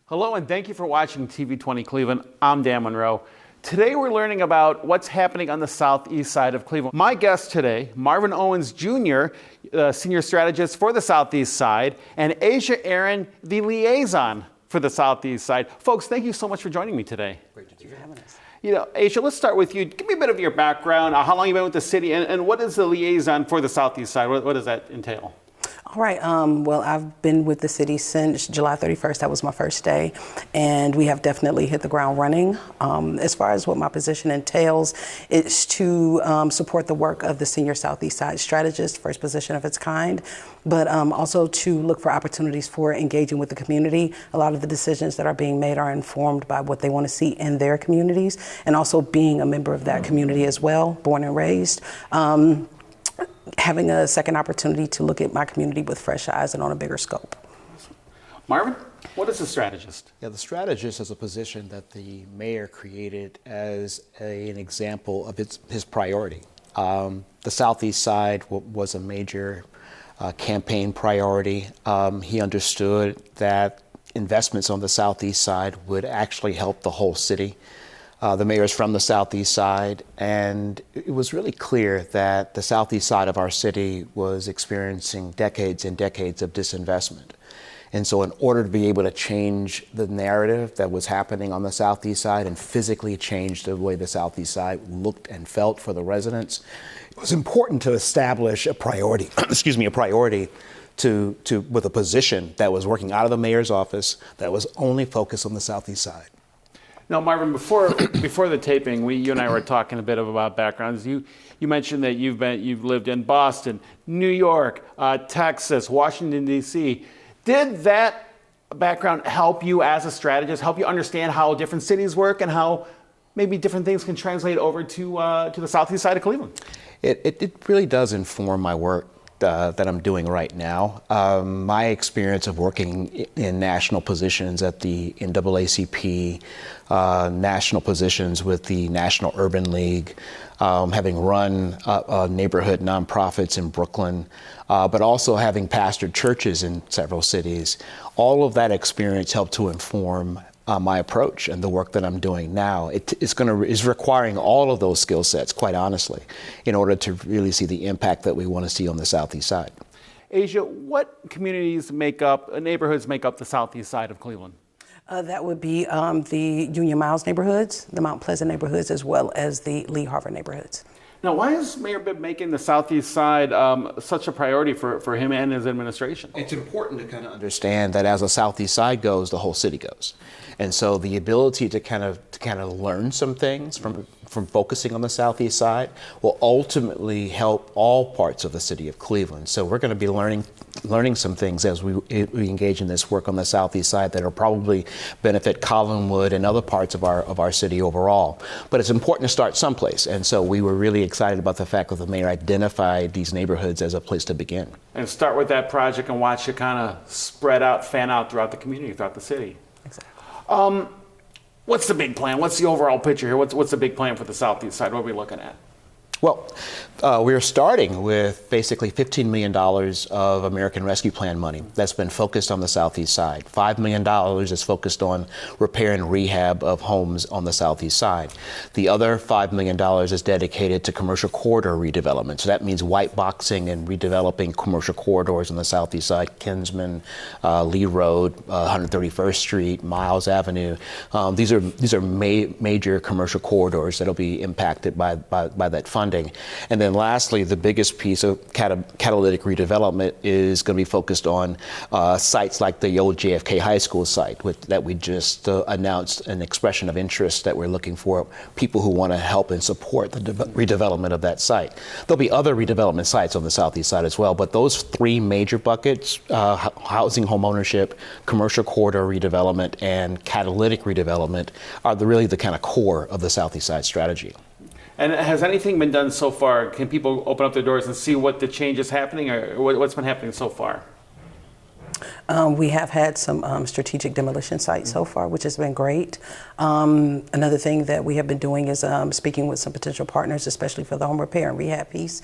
Hello and thank you for watching TV20 Cleveland. I'm Dan Monroe. Today we're learning about what's happening on the southeast side of Cleveland. My guest today, Marvin Owens Jr., Senior Strategist for the southeast side, and Asia Aaron, the liaison for the southeast side. Folks, thank you so much for joining me today. Great to be having us. You know, Asia, let's start with you. Give me a bit of your background, how long you've been with the city, and what is the liaison for the southeast side? What does that entail? All right. Well, I've been with the city since July 31st. That was my first day. And we have definitely hit the ground running. As far as what my position entails, it's to support the work of the Senior Southeast Side Strategist, first position of its kind, but also to look for opportunities for engaging with the community. A lot of the decisions that are being made are informed by what they want to see in their communities, and also being a member of that community as well, born and raised. Having a second opportunity to look at my community with fresh eyes and on a bigger scope. Marvin, what is a strategist? Yeah, the strategist is a position that the mayor created as an example of his priority. The southeast side was a major campaign priority. He understood that investments on the southeast side would actually help the whole city. The mayor is from the southeast side, and it was really clear that the southeast side of our city was experiencing decades and decades of disinvestment. And so in order to be able to change the narrative that was happening on the southeast side and physically change the way the southeast side looked and felt for the residents, it was important to establish a priority, with a position that was working out of the mayor's office that was only focused on the southeast side. Now, Marvin, before the taping, you and I were talking a bit about backgrounds. You mentioned that you've lived in Boston, New York, Texas, Washington, D.C. Did that background help you as a strategist, help you understand how different cities work and how maybe different things can translate over to the southeast side of Cleveland? It really does inform my work that I'm doing right now. My experience of working in national positions at the NAACP, national positions with the National Urban League, having run neighborhood nonprofits in Brooklyn, but also having pastored churches in several cities. All of that experience helped to inform my approach and the work that I'm doing now. It's requiring all of those skill sets, quite honestly, in order to really see the impact that we want to see on the southeast side. Asia, what neighborhoods make up the southeast side of Cleveland? That would be the Union Miles neighborhoods, the Mount Pleasant neighborhoods, as well as the Lee Harvard neighborhoods. Now, why is Mayor Bibb making the southeast side such a priority for him and his administration? It's important to kind of understand that as the southeast side goes, the whole city goes. And so the ability to kind of learn some things from focusing on the southeast side will ultimately help all parts of the city of Cleveland. So we're going to be learning some things as we engage in this work on the southeast side that will probably benefit Collinwood and other parts of our city overall. But it's important to start someplace. And so we were really excited about the fact that the mayor identified these neighborhoods as a place to begin. And start with that project and watch it kind of spread out, fan out throughout the community, throughout the city. Exactly. What's the big plan? What's the overall picture here? What's the big plan for the southeast side? What are we looking at? Well, we're starting with basically $15 million of American Rescue Plan money that's been focused on the southeast side. $5 million is focused on repair and rehab of homes on the southeast side. The other $5 million is dedicated to commercial corridor redevelopment. So that means white boxing and redeveloping commercial corridors on the southeast side, Kinsman, Lee Road, 131st Street, Miles Avenue. These are major commercial corridors that will be impacted by that funding. And then lastly, the biggest piece of catalytic redevelopment is going to be focused on sites like the old JFK High School site that we just announced an expression of interest that we're looking for people who want to help and support the redevelopment of that site. There'll be other redevelopment sites on the southeast side as well, but those three major buckets, housing, home ownership, commercial corridor redevelopment, and catalytic redevelopment are really the kind of core of the southeast side strategy. And has anything been done so far? Can people open up their doors and see what the change is happening, or what's been happening so far? We have had some strategic demolition sites so far, which has been great. Another thing that we have been doing is speaking with some potential partners, especially for the home repair and rehab piece,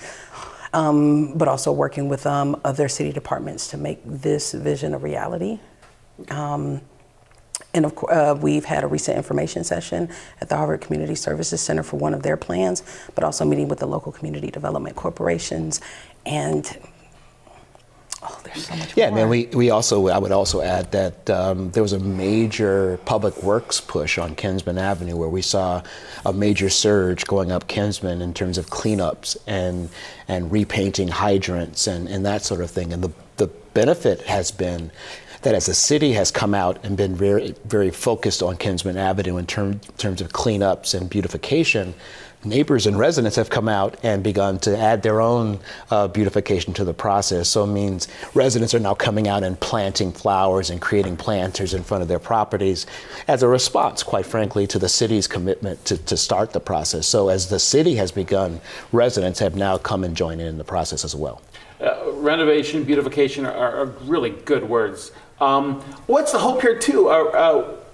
but also working with other city departments to make this vision a reality. And of course, we've had a recent information session at the Harvard Community Services Center for one of their plans, but also meeting with the local community development corporations. And there's so much Yeah, more. man. I would also add that there was a major public works push on Kinsman Avenue where we saw a major surge going up Kinsman in terms of cleanups and repainting hydrants and that sort of thing. And the benefit has been that as the city has come out and been very, very focused on Kinsman Avenue in terms of cleanups and beautification, neighbors and residents have come out and begun to add their own beautification to the process. So it means residents are now coming out and planting flowers and creating planters in front of their properties as a response, quite frankly, to the city's commitment to start the process. So as the city has begun, residents have now come and joined in the process as well. Renovation, beautification are really good words. What's the hope here too?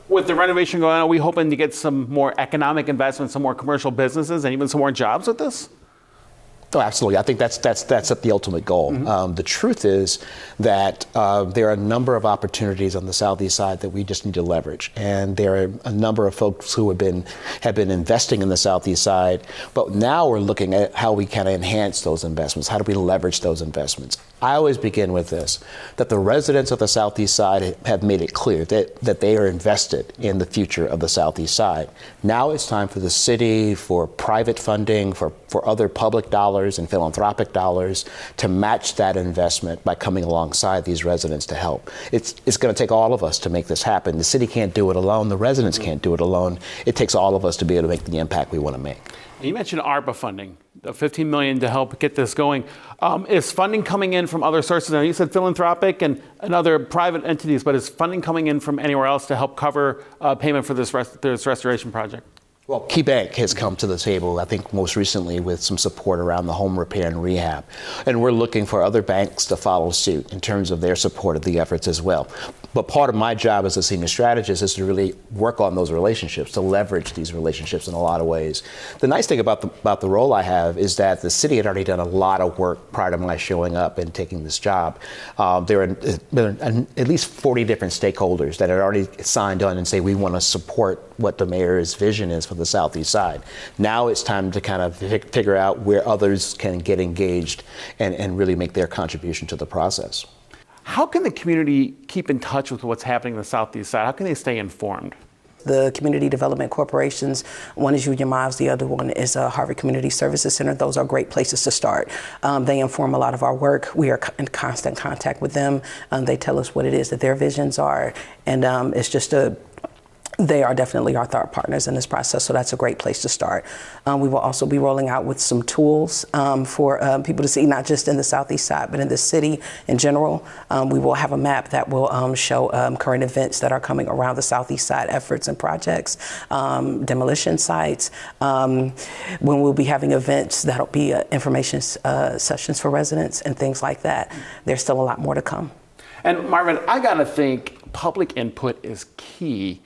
With the renovation going on, are we hoping to get some more economic investment, some more commercial businesses, and even some more jobs with this? Oh, absolutely. I think that's the ultimate goal. The truth is that there are a number of opportunities on the southeast side that we just need to leverage, and there are a number of folks who have been investing in the southeast side. But now we're looking at how we can enhance those investments. How do we leverage those investments? I always begin with this: that the residents of the southeast side have made it clear that they are invested in the future of the southeast side. Now it's time for the city, for private funding, for other public dollars and philanthropic dollars to match that investment by coming alongside these residents to help. It's going to take all of us to make this happen. The city can't do it alone. The residents can't do it alone. It takes all of us to be able to make the impact we want to make. You mentioned ARPA funding, the $15 million to help get this going. Is funding coming in from other sources? Now, you said philanthropic and other private entities, but is funding coming in from anywhere else to help cover payment for this restoration project? Well, KeyBank has come to the table, I think most recently with some support around the home repair and rehab. And we're looking for other banks to follow suit in terms of their support of the efforts as well. But part of my job as a senior strategist is to really work on those relationships, to leverage these relationships in a lot of ways. The nice thing about the role I have is that the city had already done a lot of work prior to my showing up and taking this job. There are at least 40 different stakeholders that had already signed on and say we want to support what the mayor's vision is for the southeast side. Now it's time to kind of figure out where others can get engaged and really make their contribution to the process. How can the community keep in touch with what's happening in the southeast side? How can they stay informed? The community development corporations, one is Union Miles, the other one is Harvard Community Services Center. Those are great places to start. They inform a lot of our work. We are in constant contact with them. They tell us what it is that their visions are, and it's just they are definitely our thought partners in this process, so that's a great place to start. We will also be rolling out with some tools for people to see, not just in the southeast side, but in the city in general. We will have a map that will show current events that are coming around the southeast side, efforts and projects, demolition sites. When we'll be having events, that'll be information sessions for residents and things like that. There's still a lot more to come. And Marvin, I gotta think public input is key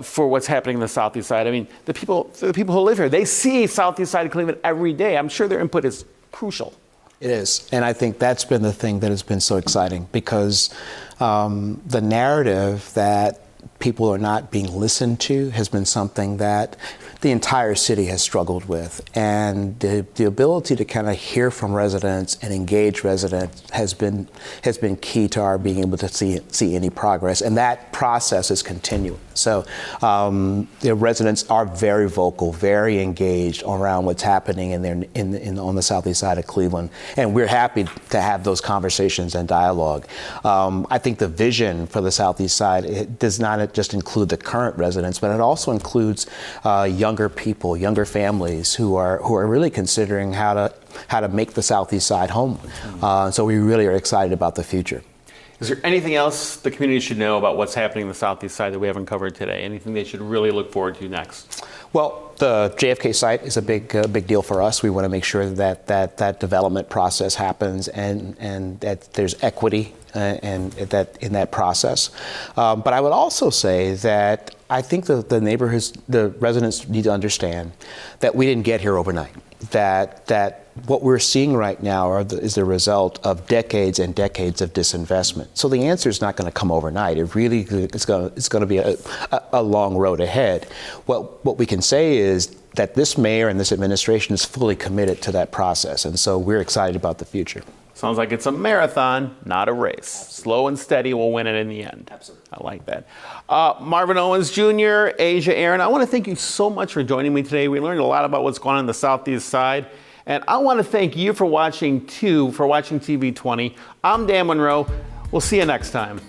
for what's happening in the southeast side. I mean, the people who live here, they see southeast side of Cleveland every day. I'm sure their input is crucial. It is, and I think that's been the thing that has been so exciting, because the narrative that people are not being listened to has been something that the entire city has struggled with. And the ability to kind of hear from residents and engage residents has been key to our being able to see any progress. And that process is continuing. So the residents are very vocal, very engaged around what's happening on the southeast side of Cleveland. And we're happy to have those conversations and dialogue. I think the vision for the southeast side, it does not just include the current residents, but it also includes younger people, younger families who are really considering how to make the southeast side home. So we really are excited about the future. Is there anything else the community should know about what's happening in the southeast side that we haven't covered today? Anything they should really look forward to next? Well, the JFK site is a big deal for us. We want to make sure that development process happens and that there's equity and in that process. But I would also say that I think the neighborhoods, the residents need to understand that we didn't get here overnight. That what we're seeing right now is the result of decades and decades of disinvestment. So the answer is not going to come overnight. It really it's going to be a long road ahead. What we can say is that this mayor and this administration is fully committed to that process, and so we're excited about the future. Sounds like it's a marathon, not a race. Slow and steady will win it in the end. Absolutely. I like that. Marvin Owens Jr., Asia Aaron, I want to thank you so much for joining me today. We learned a lot about what's going on the Southeast side. And I want to thank you for watching TV20. I'm Dan Monroe. We'll see you next time.